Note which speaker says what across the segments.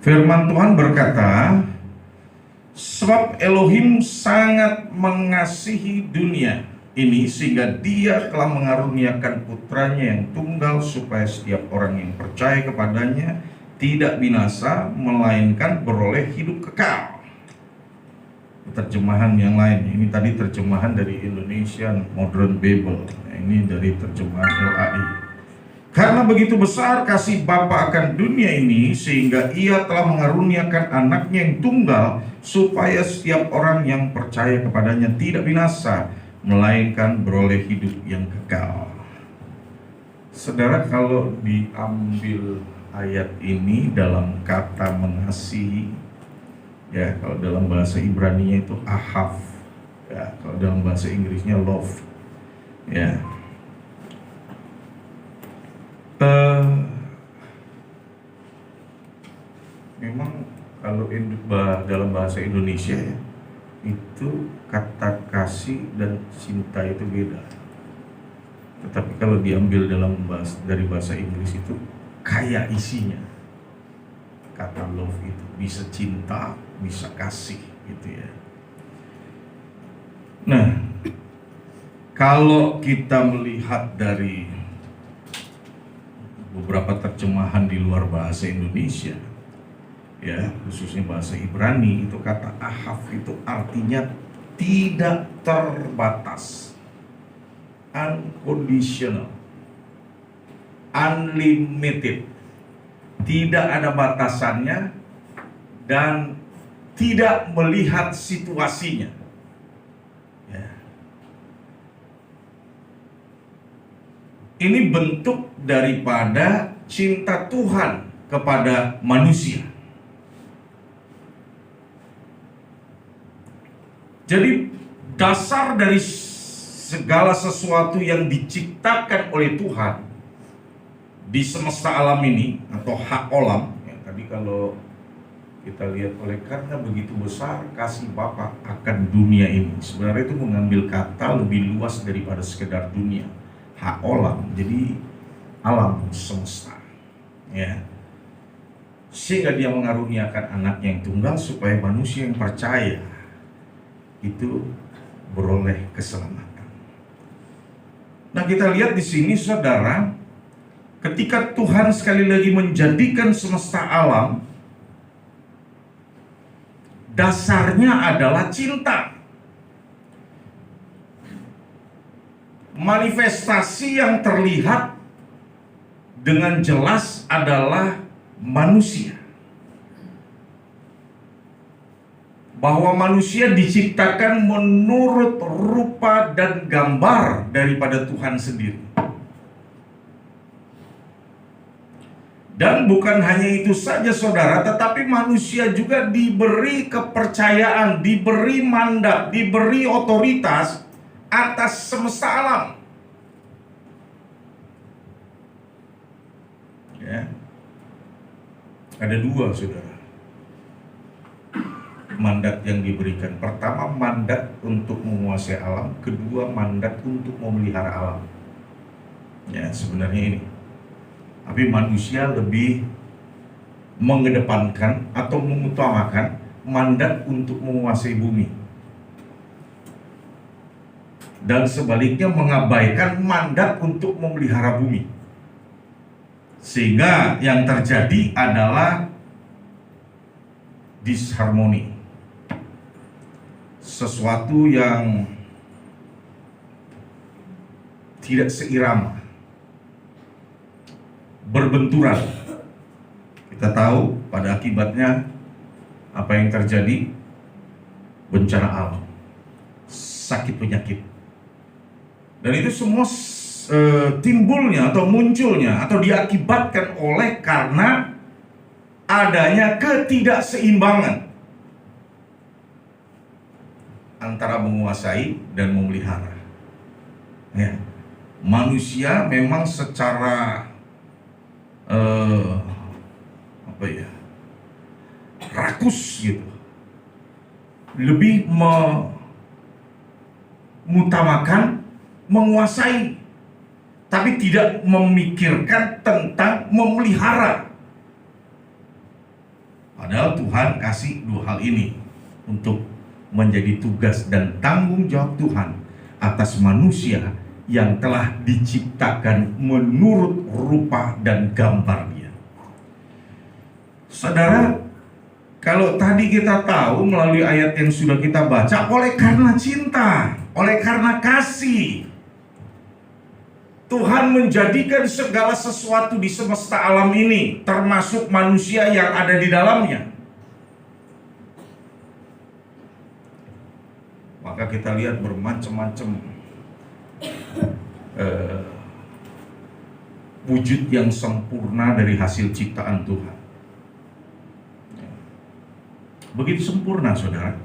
Speaker 1: Firman Tuhan berkata, sebab Elohim sangat mengasihi dunia ini sehingga dia telah mengaruniakan putranya yang tunggal supaya setiap orang yang percaya kepadanya tidak binasa melainkan beroleh hidup kekal. Terjemahan yang lain, ini tadi terjemahan dari Indonesian Modern Bible, ini dari terjemahan LAI. Karena begitu besar kasih Bapa akan dunia ini sehingga ia telah mengaruniakan anaknya yang tunggal supaya setiap orang yang percaya kepadanya tidak binasa melainkan beroleh hidup yang kekal. Saudara, kalau diambil ayat ini dalam kata mengasihi, ya, kalau dalam bahasa Ibrani-nya itu ahav, ya, kalau dalam bahasa Inggrisnya love, ya. Memang kalau dalam bahasa Indonesia ya, itu kata kasih dan cinta itu beda. Tetapi kalau diambil dari bahasa Inggris itu kaya isinya. Kata love itu bisa cinta, bisa kasih gitu ya. Nah, kalau kita melihat dari beberapa terjemahan di luar bahasa Indonesia, ya, khususnya bahasa Ibrani, itu kata ahav itu artinya tidak terbatas, unconditional, unlimited, tidak ada batasannya dan tidak melihat situasinya. Ya. Ini bentuk daripada cinta Tuhan kepada manusia. Jadi dasar dari segala sesuatu yang diciptakan oleh Tuhan di semesta alam ini atau hak olam, ya, tadi kalau kita lihat oleh karena begitu besar kasih Bapa akan dunia ini, sebenarnya itu mengambil kata lebih luas daripada sekedar dunia, hak olam, jadi alam semesta, ya, sehingga dia mengaruniakan anaknya yang tunggal supaya manusia yang percaya itu beroleh keselamatan. Nah, kita lihat di sini saudara, ketika Tuhan sekali lagi menjadikan semesta alam, dasarnya adalah cinta. Manifestasi yang terlihat dengan jelas adalah manusia. Bahwa manusia diciptakan menurut rupa dan gambar daripada Tuhan sendiri. Dan bukan hanya itu saja saudara, tetapi manusia juga diberi kepercayaan, diberi mandat, diberi otoritas atas semesta alam. Ya. Ada dua saudara mandat yang diberikan. Pertama, mandat untuk menguasai alam. Kedua, mandat untuk memelihara alam. Ya, sebenarnya ini. Tapi manusia lebih mengedepankan atau mengutamakan mandat untuk menguasai bumi. Dan sebaliknya mengabaikan mandat untuk memelihara bumi. Sehingga yang terjadi adalah disharmoni. Sesuatu yang tidak seirama, berbenturan. Kita tahu pada akibatnya apa yang terjadi? Bencana alam, sakit penyakit. Dan itu semua timbulnya atau munculnya atau diakibatkan oleh karena adanya ketidakseimbangan antara menguasai dan memelihara. Ya. Manusia memang secara rakus gitu, lebih mengutamakan menguasai, tapi tidak memikirkan tentang memelihara. Padahal Tuhan kasih dua hal ini untuk menjadi tugas dan tanggung jawab Tuhan atas manusia yang telah diciptakan menurut rupa dan gambar Dia. Saudara, kalau tadi kita tahu melalui ayat yang sudah kita baca, oleh karena cinta, oleh karena kasih, Tuhan menjadikan segala sesuatu di semesta alam ini, termasuk manusia yang ada di dalamnya. Maka kita lihat bermacam-macam wujud yang sempurna dari hasil ciptaan Tuhan. Begitu sempurna, saudara,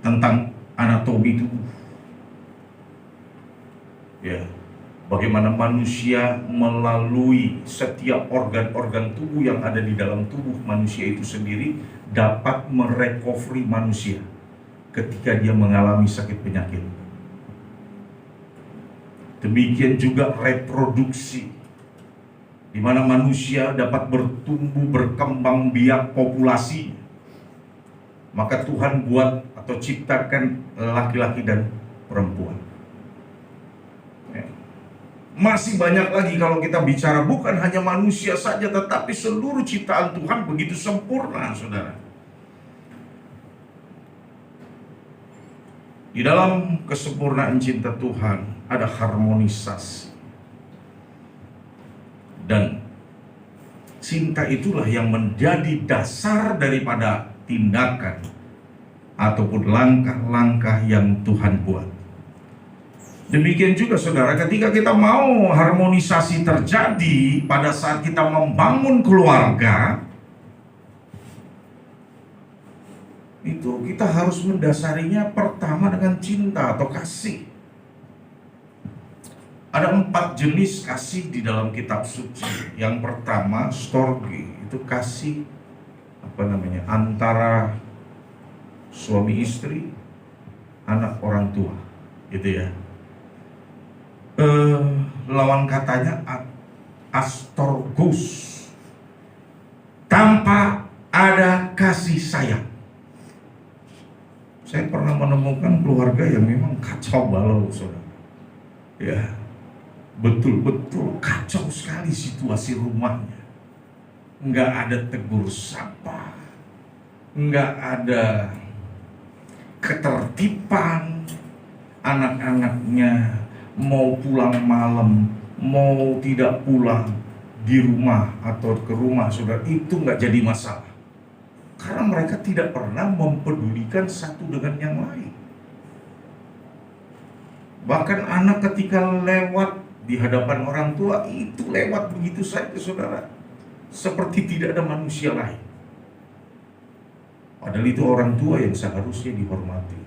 Speaker 1: tentang anatomi tubuh. Ya, bagaimana manusia melalui setiap organ-organ tubuh yang ada di dalam tubuh manusia itu sendiri dapat merecovery manusia ketika dia mengalami sakit penyakit. Demikian juga reproduksi, di mana manusia dapat bertumbuh, berkembang biak populasi. Maka Tuhan buat atau ciptakan laki-laki dan perempuan. Masih banyak lagi kalau kita bicara, bukan hanya manusia saja, tetapi seluruh ciptaan Tuhan begitu sempurna, saudara. Di dalam kesempurnaan cinta Tuhan ada harmonisasi. Dan cinta itulah yang menjadi dasar daripada tindakan ataupun langkah-langkah yang Tuhan buat. Demikian juga, saudara, ketika kita mau harmonisasi terjadi pada saat kita membangun keluarga, itu kita harus mendasarinya pertama dengan cinta atau kasih. Ada 4 jenis kasih di dalam kitab suci. Yang pertama, storge, itu kasih antara suami istri, anak orang tua, gitu ya. Lawan katanya astorgos, tanpa ada kasih sayang. Saya pernah menemukan keluarga yang memang kacau balau, saudara. Ya, betul-betul kacau sekali situasi rumahnya. Nggak ada tegur sapa, nggak ada ketertiban. Anak-anaknya mau pulang malam, mau tidak pulang di rumah atau ke rumah, saudara, itu nggak jadi masalah. Karena mereka tidak pernah mempedulikan satu dengan yang lain. Bahkan anak ketika lewat di hadapan orang tua, itu lewat begitu saja, saudara, seperti tidak ada manusia lain. Padahal itu orang tua yang seharusnya dihormati.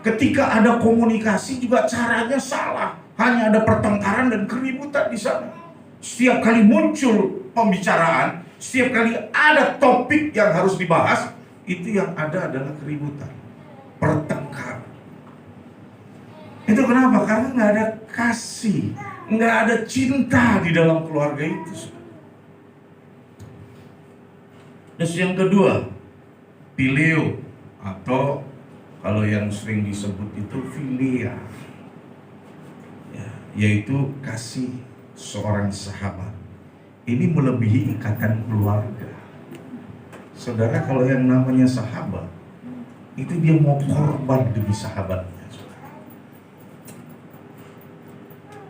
Speaker 1: Ketika ada komunikasi juga caranya salah. Hanya ada pertengkaran dan keributan di sana. Setiap kali muncul pembicaraan, setiap kali ada topik yang harus dibahas, itu yang ada adalah keributan, pertengkaran. Itu kenapa? Karena nggak ada kasih, nggak ada cinta di dalam keluarga itu. Terus yang kedua, phileo, atau kalau yang sering disebut itu philia, ya, yaitu kasih seorang sahabat. Ini melebihi ikatan keluarga. Saudara, kalau yang namanya sahabat, itu dia mau korban demi sahabatnya.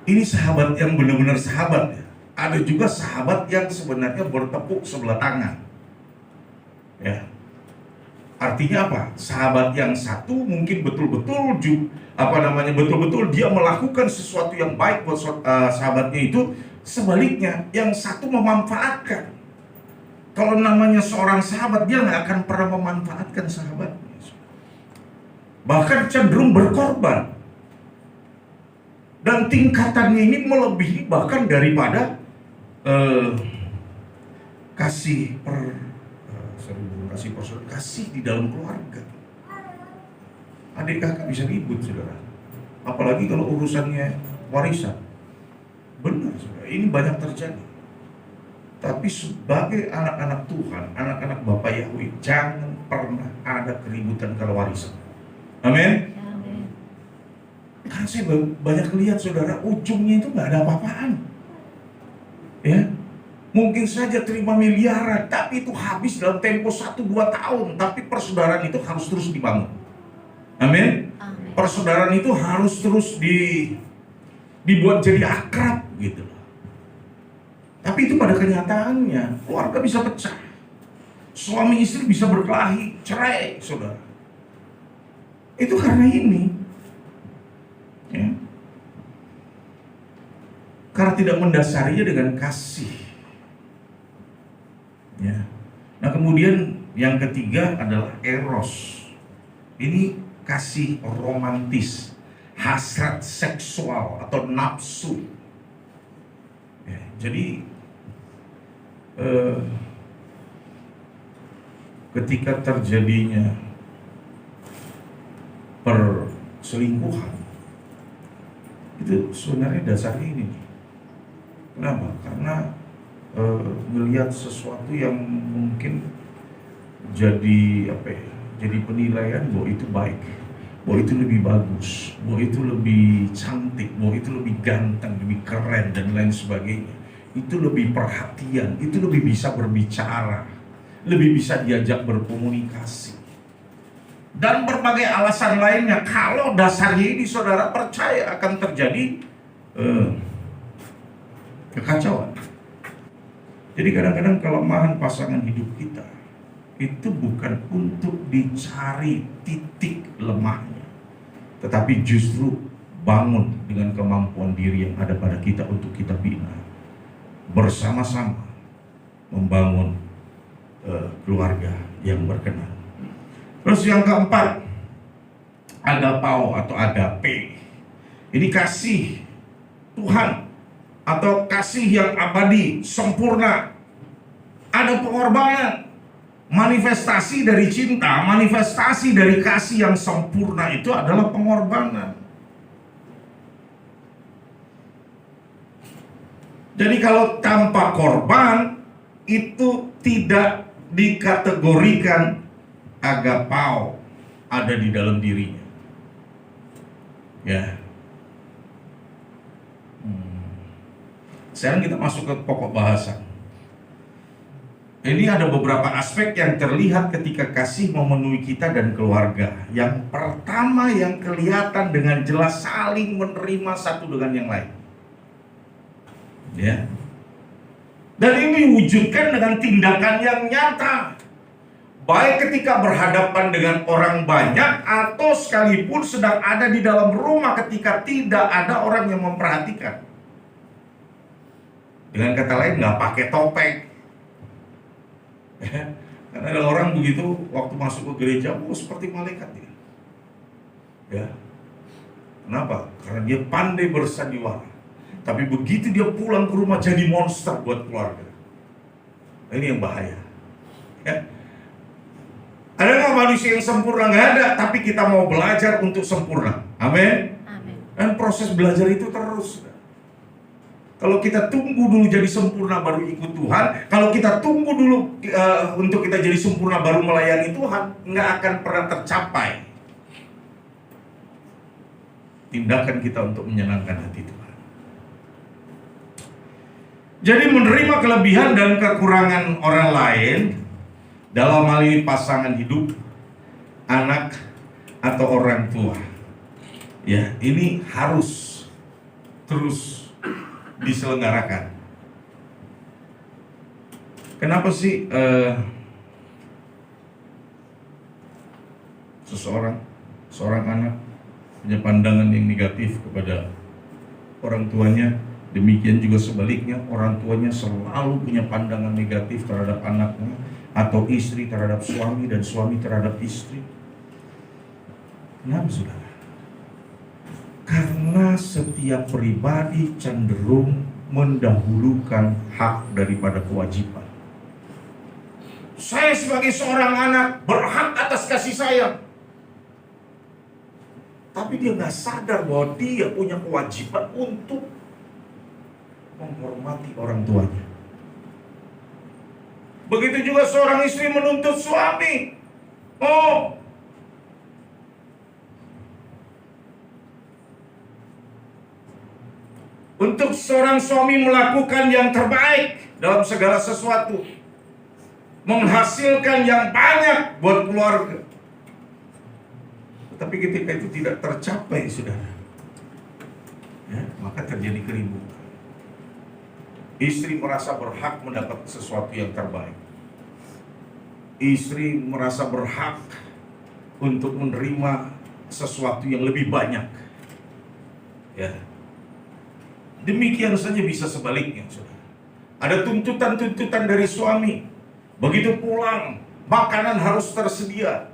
Speaker 1: Ini sahabat yang benar-benar sahabat, ya. Ada juga sahabat yang sebenarnya bertepuk sebelah tangan. Ya. Artinya apa? Sahabat yang satu mungkin betul-betul betul-betul dia melakukan sesuatu yang baik buat sahabatnya itu. Sebaliknya, yang satu memanfaatkan. Kalau namanya seorang sahabat, dia nggak akan pernah memanfaatkan sahabatnya. Bahkan cenderung berkorban. Dan tingkatannya ini melebihi bahkan daripada kasih di dalam keluarga. Adik kakak bisa ribut, saudara. Apalagi kalau urusannya warisan. Benar, saudara. Ini banyak terjadi. Tapi sebagai anak-anak Tuhan, anak-anak Bapak Yahweh, jangan pernah ada keributan kalau warisan. Amin. Karena saya banyak lihat saudara, ujungnya itu nggak ada apa-apaan. Ya, mungkin saja terima miliaran, tapi itu habis dalam tempo 1-2 tahun. Tapi persaudaraan itu harus terus dibangun. Amin. Persaudaraan itu harus terus dibuat jadi akrab gitu. Tapi itu pada kenyataannya keluarga bisa pecah, suami istri bisa berkelahi, cerai, saudara. Itu karena ini, ya. Karena tidak mendasarinya dengan kasih. Ya. Nah kemudian yang ketiga adalah eros. Ini kasih romantis, hasrat seksual atau nafsu. Ya, jadi ketika terjadinya perselingkuhan, itu sebenarnya dasarnya ini. Kenapa? Karena melihat sesuatu yang mungkin jadi jadi penilaian bahwa itu baik, bahwa itu lebih bagus, bahwa itu lebih cantik, bahwa itu lebih ganteng, lebih keren dan lain sebagainya. Itu lebih perhatian, itu lebih bisa berbicara, lebih bisa diajak berkomunikasi, dan berbagai alasan lainnya. Kalau dasarnya ini saudara percaya akan terjadi kekacauan. Jadi kadang-kadang kelemahan pasangan hidup kita itu bukan untuk dicari titik lemahnya, tetapi justru bangun dengan kemampuan diri yang ada pada kita untuk kita bina, bersama-sama membangun keluarga yang berkenan. Terus yang keempat, agapao atau agape. Ini kasih Tuhan atau kasih yang abadi, sempurna. Ada pengorbanan. Manifestasi dari cinta, manifestasi dari kasih yang sempurna itu adalah pengorbanan. Jadi kalau tanpa korban itu tidak dikategorikan agapao ada di dalam dirinya. Ya. Sekarang kita masuk ke pokok bahasan. Ini ada beberapa aspek yang terlihat ketika kasih memenuhi kita dan keluarga. Yang pertama yang kelihatan dengan jelas, saling menerima satu dengan yang lain. Ya. Dan ini diwujudkan dengan tindakan yang nyata. Baik ketika berhadapan dengan orang banyak atau sekalipun sedang ada di dalam rumah ketika tidak ada orang yang memperhatikan. Dengan kata lain, nggak pakai topeng. Karena ada orang begitu waktu masuk ke gereja, seperti malaikat dia. Ya. Kenapa? Karena dia pandai bersandiwara. Tapi begitu dia pulang ke rumah jadi monster buat keluarga. Nah, ini yang bahaya. Ya. Ada nggak manusia yang sempurna? Nggak ada. Tapi kita mau belajar untuk sempurna. Amin. Dan proses belajar itu terus. Kalau kita tunggu dulu jadi sempurna baru ikut Tuhan, kalau kita tunggu dulu untuk kita jadi sempurna baru melayani Tuhan, nggak akan pernah tercapai tindakan kita untuk menyenangkan hati Tuhan. Jadi menerima kelebihan dan kekurangan orang lain, dalam hal ini pasangan hidup, anak, atau orang tua, ya ini harus terus diselenggarakan. Kenapa sih seorang anak punya pandangan yang negatif kepada orang tuanya, demikian juga sebaliknya orang tuanya selalu punya pandangan negatif terhadap anaknya, atau istri terhadap suami dan suami terhadap istri? Kenapa saudara? Karena setiap pribadi cenderung mendahulukan hak daripada kewajiban. Saya sebagai seorang anak berhak atas kasih sayang. Tapi dia nggak sadar bahwa dia punya kewajiban untuk menghormati orang tuanya. Begitu juga seorang istri menuntut suami. Oh, untuk seorang suami melakukan yang terbaik dalam segala sesuatu, menghasilkan yang banyak buat keluarga. Tapi ketika itu tidak tercapai, saudara, ya, maka terjadi keributan. Istri merasa berhak mendapat sesuatu yang terbaik. Istri merasa berhak untuk menerima sesuatu yang lebih banyak. Ya. Demikian saja bisa sebaliknya, saudara. Ada tuntutan-tuntutan dari suami. Begitu pulang, makanan harus tersedia.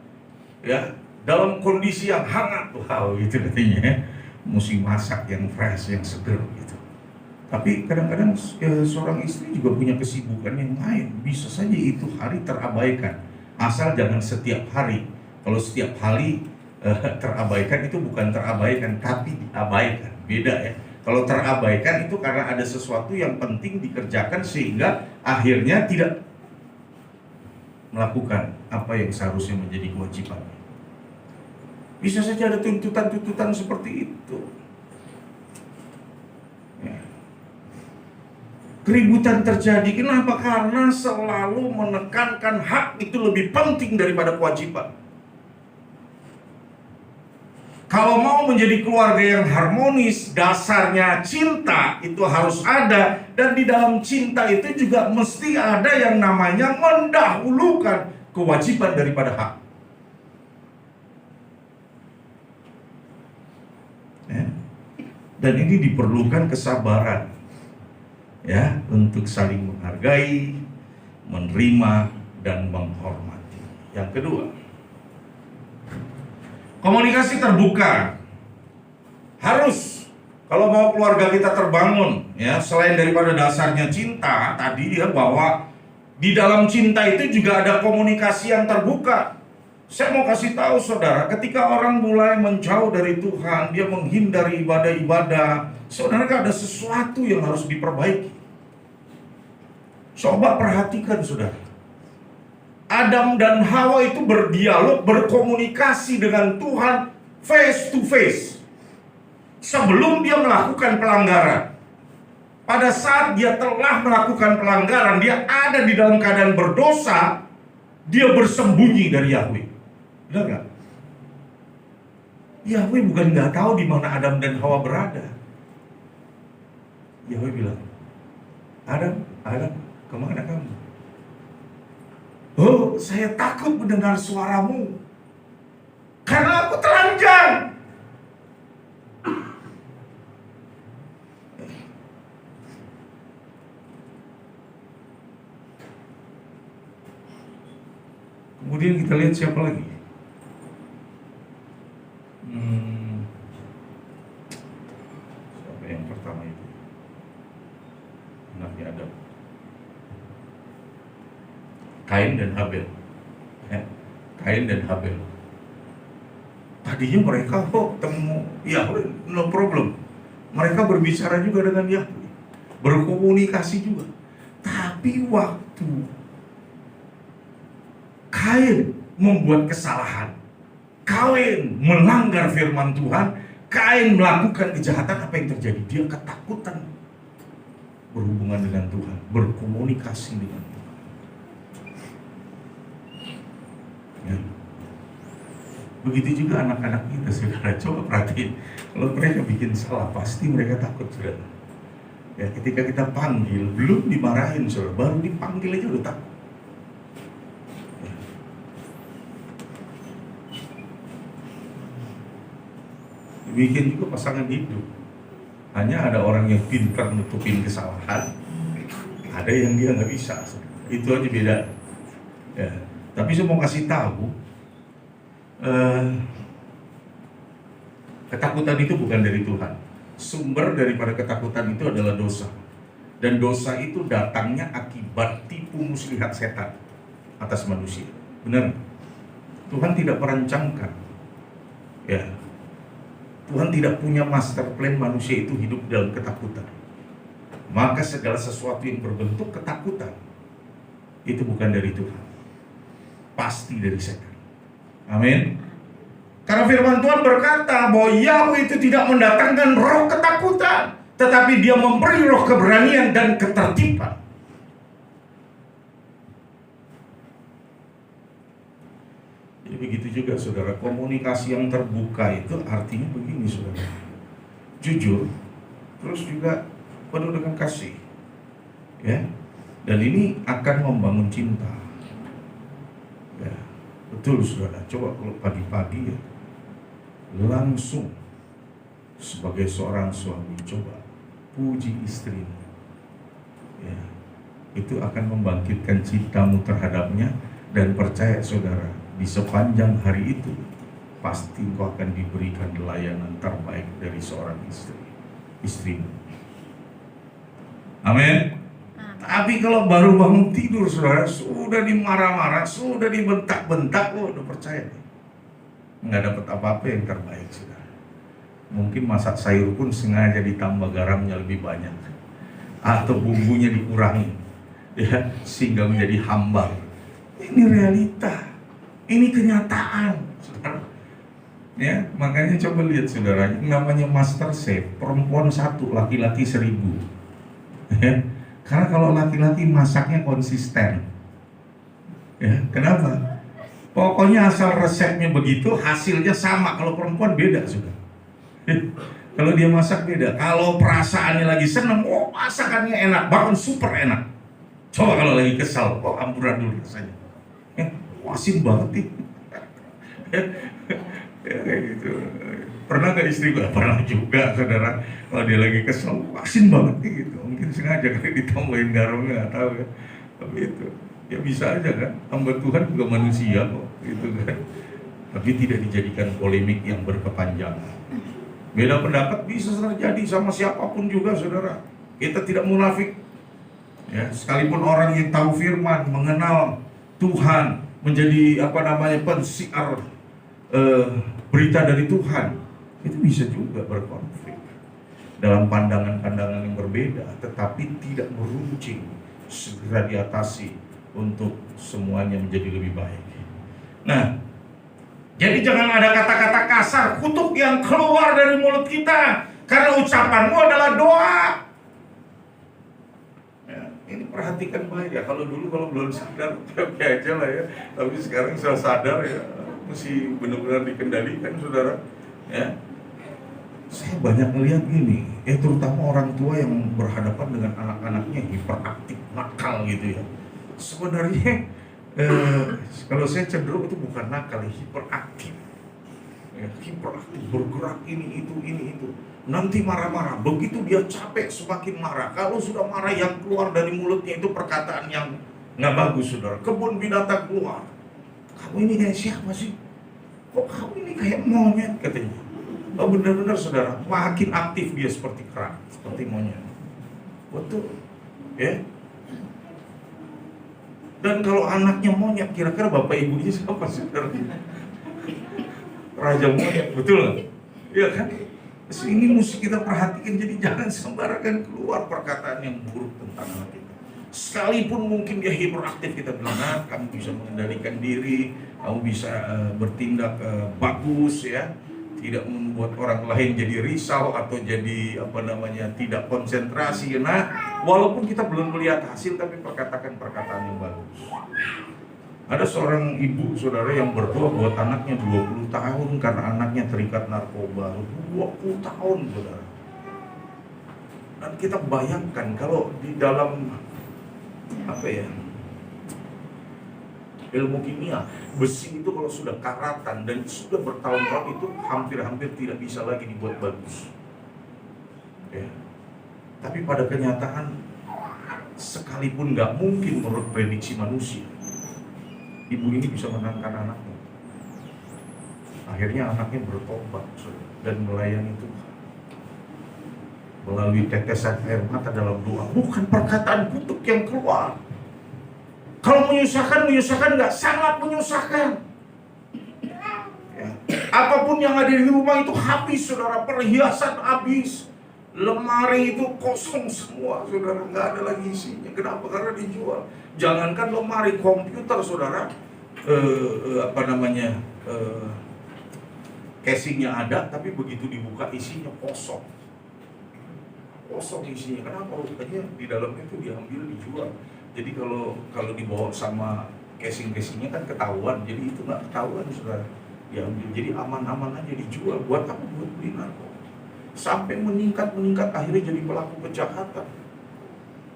Speaker 1: Ya, dalam kondisi yang hangat. Wow, itu katanya. Mesti masak yang fresh, yang seger gitu. Tapi kadang-kadang seorang istri juga punya kesibukan yang lain. Bisa saja itu hari terabaikan. Asal jangan setiap hari. Kalau setiap hari terabaikan, itu bukan terabaikan, tapi diabaikan. Beda ya. Kalau terabaikan itu karena ada sesuatu yang penting dikerjakan sehingga akhirnya tidak melakukan apa yang seharusnya menjadi kewajibannya. Bisa saja ada tuntutan-tuntutan seperti itu. Ya. Keributan terjadi. Kenapa? Karena selalu menekankan hak itu lebih penting daripada kewajiban. Kalau mau menjadi keluarga yang harmonis, dasarnya cinta itu harus ada. Dan di dalam cinta itu juga mesti ada yang namanya mendahulukan kewajiban daripada hak. Ya. Dan ini diperlukan kesabaran, ya, untuk saling menghargai, menerima, dan menghormati. Yang kedua, komunikasi terbuka. Harus, kalau mau keluarga kita terbangun, ya, selain daripada dasarnya cinta tadi ya, bahwa di dalam cinta itu juga ada komunikasi yang terbuka. Saya mau kasih tahu saudara, ketika orang mulai menjauh dari Tuhan, dia menghindari ibadah-ibadah, saudara, ada sesuatu yang harus diperbaiki. Coba perhatikan saudara. Adam dan Hawa itu berdialog, berkomunikasi dengan Tuhan face to face. Sebelum dia melakukan pelanggaran. Pada saat dia telah melakukan pelanggaran, dia ada di dalam keadaan berdosa, dia bersembunyi dari Yahweh. Benar gak? Yahweh bukan gak tahu di mana Adam dan Hawa berada. Yahweh bilang, Adam, kemana kamu? Oh, saya takut mendengar suaramu karena aku telanjang. Kemudian kita lihat siapa lagi? Siapa yang pertama itu? Nabi Adam. Kain dan Habel. Ya, Kain dan Habel. Tadinya mereka temu Yahweh, no problem. Mereka berbicara juga dengan Yahweh, berkomunikasi juga. Tapi waktu Kain membuat kesalahan, Kain melanggar firman Tuhan, Kain melakukan kejahatan, apa yang terjadi? Dia ketakutan berhubungan dengan Tuhan, berkomunikasi dengan Tuhan. Ya. Begitu juga anak-anak kita, saudara. Coba perhatiin, kalau mereka bikin salah, pasti mereka takut, saudara. Ya, ketika kita panggil, belum dimarahin, saudara, baru dipanggil aja udah takut. Ya. Demikian juga pasangan hidup. Hanya ada orang yang pintar nutupin kesalahan, ada yang dia nggak bisa, saudara. Itu aja beda. Ya. Tapi saya mau kasih tahu, ketakutan itu bukan dari Tuhan. Sumber daripada ketakutan itu adalah dosa. Dan dosa itu datangnya akibat tipu muslihat setan atas manusia. Benar? Tuhan tidak merancangkan. Ya. Tuhan tidak punya master plan manusia itu hidup dalam ketakutan. Maka segala sesuatu yang berbentuk ketakutan itu bukan dari Tuhan. Pasti dari setan. Amin. Karena firman Tuhan berkata bahwa Yahweh itu tidak mendatangkan roh ketakutan, tetapi Dia memberi roh keberanian dan ketertiban. Jadi begitu juga saudara, komunikasi yang terbuka itu artinya begini saudara, jujur, terus juga penuh dengan kasih, ya. Dan ini akan membangun cinta. Ya, betul saudara. Coba kalau pagi-pagi ya, langsung sebagai seorang suami coba puji istrimu, ya, itu akan membangkitkan cintamu terhadapnya. Dan percaya saudara, di sepanjang hari itu pasti kau akan diberikan layanan terbaik dari seorang istrimu. Amin. Tapi kalau baru bangun tidur saudara, sudah dimarah-marah, sudah dibentak-bentak, udah percaya nggak dapat apa-apa yang terbaik saudara. Mungkin masak sayur pun sengaja ditambah garamnya lebih banyak, atau bumbunya dikurangi, ya, sehingga menjadi hambar. Ini realita, ini kenyataan saudara. Ya, makanya coba lihat saudara, namanya Master Chef, perempuan 1, laki-laki 1000. Ya, karena kalau laki-laki masaknya konsisten. Ya, kenapa? Pokoknya asal resepnya begitu, hasilnya sama. Kalau perempuan beda sudah. Kalau dia masak beda. Kalau perasaannya lagi seneng, oh masakannya enak, bahkan super enak. Coba kalau lagi kesal, oh amburadul rasanya. Asin banget nih. Ya, kayak gitu. Pernah gak istri gue? Pernah juga saudara. Kalau dia lagi kesel, asin banget nih gitu. Mungkin sengaja kayak ditambahin garamnya, gak tahu ya. Tapi itu, ya bisa aja kan. Hamba Tuhan juga manusia kok, gitu kan. Tapi tidak dijadikan polemik yang berkepanjangan. Beda pendapat bisa terjadi sama siapapun juga saudara. Kita tidak munafik. Ya, sekalipun orang yang tahu firman, mengenal Tuhan, menjadi pensiar berita dari Tuhan, itu bisa juga berkonflik dalam pandangan-pandangan yang berbeda, tetapi tidak meruncing, segera diatasi untuk semuanya menjadi lebih baik. Nah, jadi jangan ada kata-kata kasar, kutuk yang keluar dari mulut kita, karena ucapanmu adalah doa. Ini perhatikan baik ya. Kalau dulu kalau belum sadar oke aja lah ya. Tapi sekarang sudah sadar ya, mesti benar-benar dikendalikan saudara. Ya, saya banyak melihat gini, terutama orang tua yang berhadapan dengan anak-anaknya hiperaktif, nakal gitu ya. Sebenarnya kalau saya cenderung itu bukan nakal, hiperaktif. Ya, hiperaktif, bergerak ini itu. Nanti marah-marah, begitu dia capek semakin marah. Kalau sudah marah yang keluar dari mulutnya itu perkataan yang nggak bagus saudara. Kebun binatang keluar, kamu ini kayak siapa sih? Kok kamu ini kayak monyet katanya. Oh benar-benar saudara, makin aktif dia seperti kerak, seperti monyet. Betul, ya. Dan kalau anaknya monyet, kira-kira bapak ibunya siapa saudara? Raja monyet, betul nggak? Iya kan? Ini mesti kita perhatikan, jadi jangan sembarangan keluar perkataan yang buruk tentang anak kita. Sekalipun mungkin dia hiperaktif, kita bilang, nah, kamu bisa mengendalikan diri, kamu bisa bertindak bagus ya, tidak membuat orang lain jadi risau atau jadi tidak konsentrasi. Nah, walaupun kita belum melihat hasil, tapi perkatakan perkataan yang bagus. Ada seorang ibu saudara yang berdoa buat anaknya 20 tahun karena anaknya terikat narkoba. 20 tahun saudara. Dan kita bayangkan kalau di dalam ilmu kimia, besi itu kalau sudah karatan dan sudah bertahun-tahun itu hampir-hampir tidak bisa lagi dibuat bagus. Ya. Tapi pada kenyataan, sekalipun nggak mungkin menurut prediksi manusia, ibu ini bisa menangkan anaknya. Akhirnya anaknya bertobat dan melayani Tuhan melalui tetesan air mata dalam doa, bukan perkataan kutuk yang keluar. Kalau menyusahkan nggak, sangat menyusahkan. Ya. Apapun yang ada di rumah itu habis saudara, perhiasan habis, Lemari itu kosong semua, saudara, nggak ada lagi isinya. Kenapa? Karena dijual. Jangankan lemari, komputer, saudara, casingnya ada, tapi begitu dibuka isinya kosong. Kosong isinya. Kenapa? Rupanya di dalamnya itu diambil, dijual. Jadi kalau dibawa sama casingnya kan ketahuan. Jadi itu nggak ketahuan, saudara, diambil. Jadi aman-aman aja dijual. Buat apa? Buat beli narkoba. Sampai meningkat, akhirnya jadi pelaku kejahatan.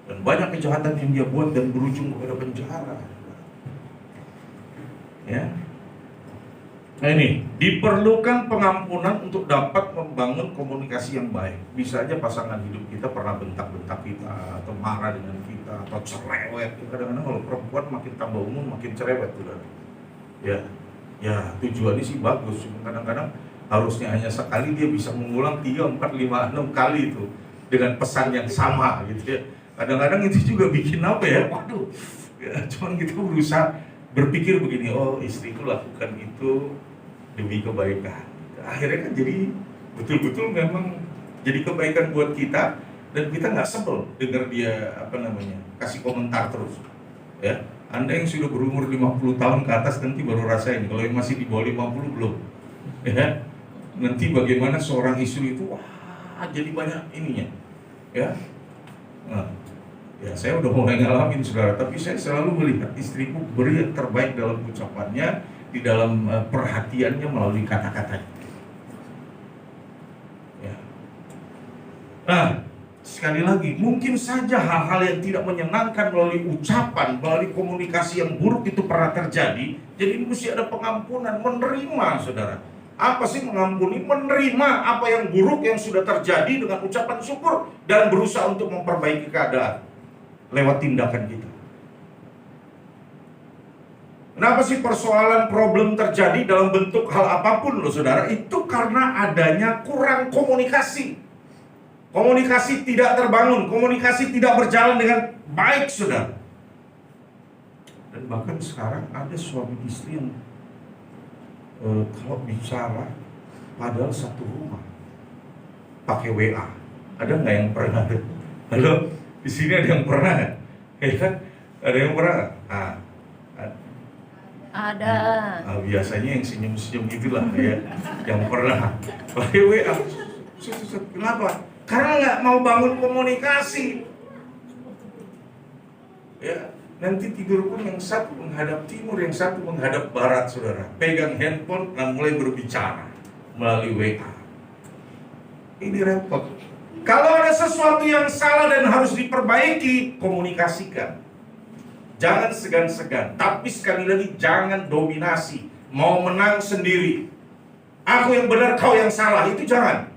Speaker 1: Dan banyak kejahatan yang dia buat dan berujung kepada penjara. Ya. Nah ini, diperlukan pengampunan untuk dapat membangun komunikasi yang baik. Bisa aja pasangan hidup kita pernah bentak-bentak kita, atau marah dengan kita, atau cerewet. Kadang-kadang kalau perempuan makin tambah umur makin cerewet, saudara. Ya tujuannya sih bagus, cuma kadang-kadang harusnya hanya sekali dia bisa mengulang 3, 4, 5, 6 kali itu dengan pesan yang sama gitu ya. Kadang-kadang itu juga bikin apa ya, waduh ya, cuman kita berusaha berpikir begini, oh istriku lakukan itu demi kebaikan. Akhirnya kan jadi betul-betul memang jadi kebaikan buat kita, dan kita nggak sebel dengar dia kasih komentar terus ya. Anda yang sudah berumur 50 tahun ke atas nanti baru rasain, kalau yang masih di bawah 50 belum ya. Nanti bagaimana seorang istri itu jadi banyak ininya ya. Nah, ya saya udah mulai ngalamin, saudara, tapi saya selalu melihat istriku beri yang terbaik dalam ucapannya, di dalam perhatiannya melalui kata-katanya ya. Nah, sekali lagi, mungkin saja hal-hal yang tidak menyenangkan melalui ucapan, melalui komunikasi yang buruk itu pernah terjadi. Jadi mesti ada pengampunan, menerima, saudara. Apa sih mengampuni? Menerima apa yang buruk yang sudah terjadi dengan ucapan syukur dan berusaha untuk memperbaiki keadaan lewat tindakan kita. Kenapa sih persoalan problem terjadi dalam bentuk hal apapun loh, saudara? Itu karena adanya kurang komunikasi. Komunikasi tidak terbangun, komunikasi tidak berjalan dengan baik, saudara. Dan bahkan sekarang ada suami istri yang kalau bicara padahal satu rumah pakai WA. Ada nggak yang pernah? Halo, di sini ada yang pernah? Ya kan? Ada yang pernah?
Speaker 2: Ada.
Speaker 1: Biasanya yang senyum-senyum itulah ya, yang pernah pakai WA. Kenapa? Karena nggak mau bangun komunikasi. Ya. Nanti tidur pun yang satu menghadap timur, yang satu menghadap barat, saudara. Pegang handphone dan mulai berbicara melalui WA. Ini repot. Kalau ada sesuatu yang salah dan harus diperbaiki, komunikasikan. Jangan segan-segan. Tapi sekali lagi, jangan dominasi. Mau menang sendiri. Aku yang benar, kau yang salah. Itu jangan.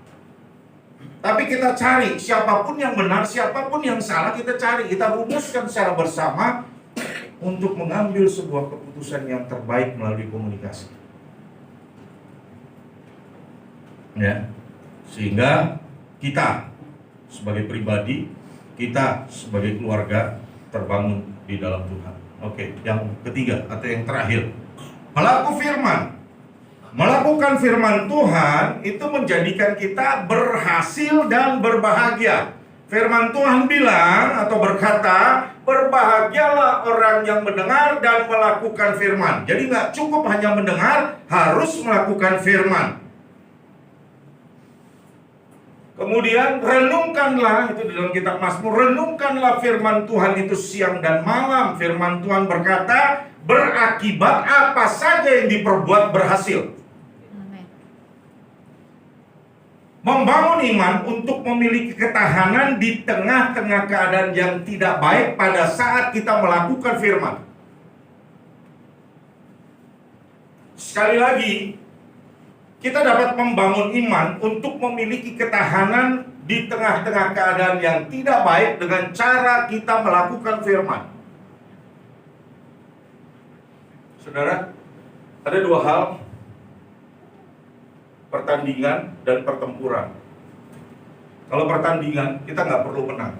Speaker 1: Tapi kita cari siapapun yang benar, siapapun yang salah, kita cari. Kita rumuskan secara bersama untuk mengambil sebuah keputusan yang terbaik melalui komunikasi. Ya. Sehingga kita sebagai pribadi, kita sebagai keluarga terbangun di dalam Tuhan. Oke, yang ketiga atau yang terakhir, melakukan firman. Melakukan firman Tuhan itu menjadikan kita berhasil dan berbahagia. Firman Tuhan bilang atau berkata, berbahagialah orang yang mendengar dan melakukan firman. Jadi nggak cukup hanya mendengar, harus melakukan firman. Kemudian renungkanlah, itu di dalam kitab Mazmur, renungkanlah firman Tuhan itu siang dan malam. Firman Tuhan berkata, berakibat apa saja yang diperbuat berhasil. Membangun iman untuk memiliki ketahanan di tengah-tengah keadaan yang tidak baik pada saat kita melakukan firman. Sekali lagi, kita dapat membangun iman untuk memiliki ketahanan di tengah-tengah keadaan yang tidak baik dengan cara kita melakukan firman. Saudara, ada dua hal, pertandingan dan pertempuran. Kalau pertandingan, kita nggak perlu menang,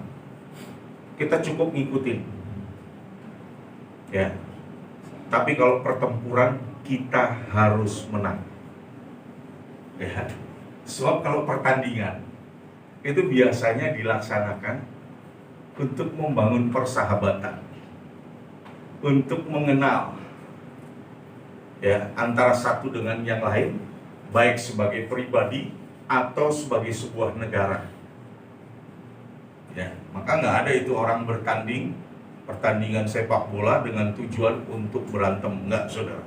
Speaker 1: kita cukup ngikutin, ya. Tapi kalau pertempuran, kita harus menang, ya. Sebab kalau pertandingan, itu biasanya dilaksanakan untuk membangun persahabatan, untuk mengenal ya antara satu dengan yang lain, baik sebagai pribadi atau sebagai sebuah negara. Ya, maka nggak ada itu orang pertandingan sepak bola dengan tujuan untuk berantem, nggak saudara.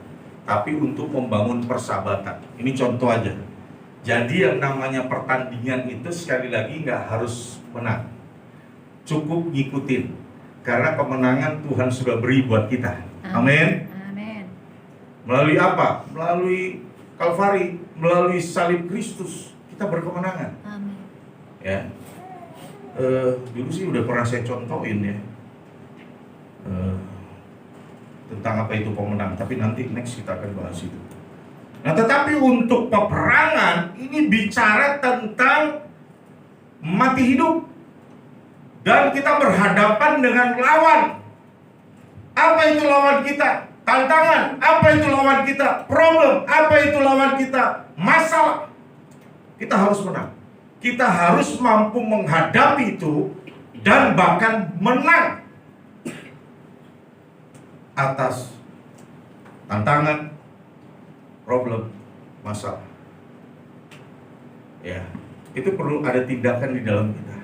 Speaker 1: Tapi untuk membangun persahabatan. Ini contoh aja. Jadi yang namanya pertandingan itu sekali lagi nggak harus menang, cukup ngikutin, karena kemenangan Tuhan sudah beri buat kita. Amin.
Speaker 2: Amin.
Speaker 1: Melalui apa? Melalui Kalvari, melalui salib Kristus kita berkemenangan.
Speaker 2: Amin.
Speaker 1: Ya, dulu sih udah pernah saya contohin ya tentang apa itu pemenang, tapi nanti next kita akan bahas itu. Nah, tetapi untuk peperangan ini bicara tentang mati hidup. Dan kita berhadapan dengan lawan. Apa itu lawan kita? Tantangan. Apa itu lawan kita? Problem. Apa itu lawan kita? Masalah. Kita harus menang. Kita harus mampu menghadapi itu dan bahkan menang atas tantangan, problem, masalah. Ya, itu perlu ada tindakan di dalam kita.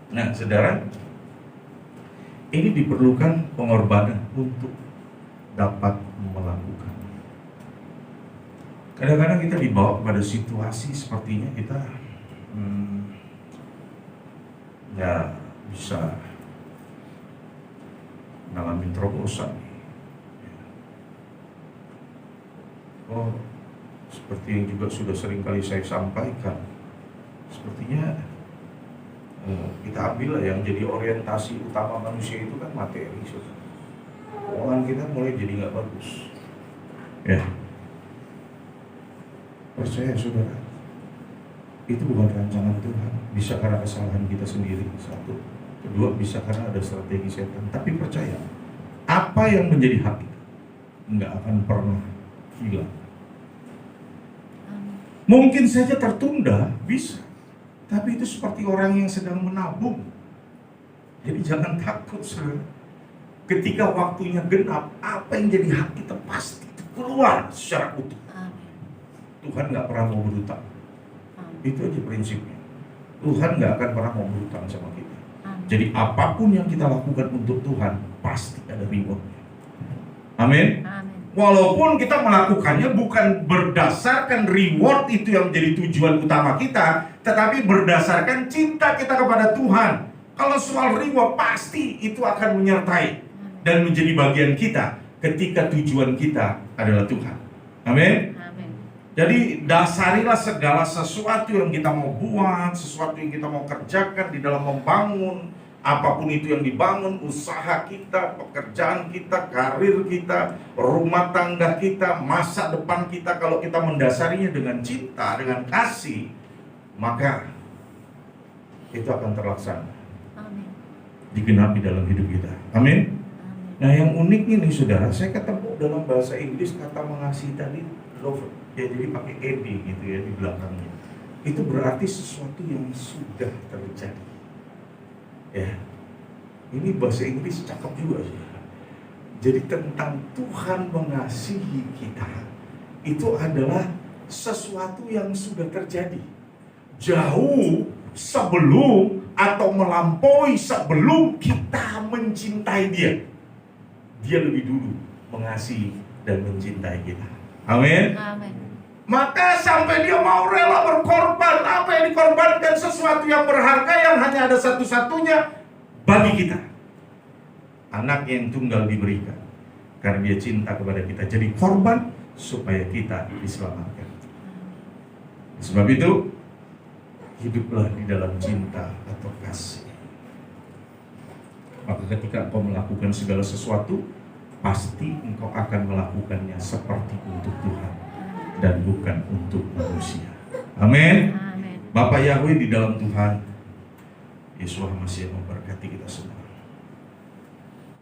Speaker 1: Nah, saudara, ini diperlukan pengorbanan untuk dapat melakukan. Kadang-kadang kita dibawa pada situasi sepertinya kita ya bisa mengalami terobosan. Oh, seperti yang juga sudah sering kali saya sampaikan, sepertinya kita ambil yang jadi orientasi utama manusia itu kan materi. Keuangan kita mulai jadi nggak bagus. Ya, percaya saudara, itu bukan rancangan Tuhan. Bisa karena kesalahan kita sendiri, satu. Kedua, bisa karena ada strategi setan. Tapi percaya, apa yang menjadi hak kita nggak akan pernah hilang. Mungkin saja tertunda, bisa. Tapi itu seperti orang yang sedang menabung. Jadi jangan takut, saudara. Ketika waktunya genap, apa yang jadi hak kita pasti keluar secara utuh. Tuhan nggak pernah mau berhutang. Itu aja prinsipnya. Tuhan nggak akan pernah mau berhutang sama kita. Jadi apapun yang kita lakukan untuk Tuhan, pasti ada rewardnya. Amin. Walaupun kita melakukannya bukan berdasarkan reward itu yang menjadi tujuan utama kita, tetapi berdasarkan cinta kita kepada Tuhan. Kalau soal reward, pasti itu akan menyertai dan menjadi bagian kita ketika tujuan kita adalah Tuhan. Amin. Jadi dasarilah segala sesuatu yang kita mau buat, sesuatu yang kita mau kerjakan di dalam membangun, apapun itu yang dibangun, usaha kita, pekerjaan kita, karir kita, rumah tangga kita, masa depan kita, kalau kita mendasarinya dengan cinta, dengan kasih, maka itu akan terlaksana. Amin. Digenapi dalam hidup kita. Amin. Nah, yang unik ini saudara, saya ketemu dalam bahasa Inggris kata mengasihi tadi love, ya jadi pakai ed gitu ya di belakangnya. Itu berarti sesuatu yang sudah terjadi. Ya, ini bahasa Inggris cakep juga sih. Jadi tentang Tuhan mengasihi kita, itu adalah sesuatu yang sudah terjadi jauh sebelum atau melampaui sebelum kita mencintai Dia. Dia lebih dulu mengasihi dan mencintai kita. Amin. Maka sampai Dia mau rela berkorban. Apa yang dikorbankan? Sesuatu yang berharga yang hanya ada satu-satunya bagi kita. Anak yang tunggal diberikan karena Dia cinta kepada kita. Jadi korban supaya kita diselamatkan. Sebab itu, hiduplah di dalam cinta atau kasih. Maka ketika engkau melakukan segala sesuatu, pasti engkau akan melakukannya seperti untuk Tuhan dan bukan untuk manusia. Amin. Bapak Yahweh di dalam Tuhan, Yesus masih memberkati kita semua.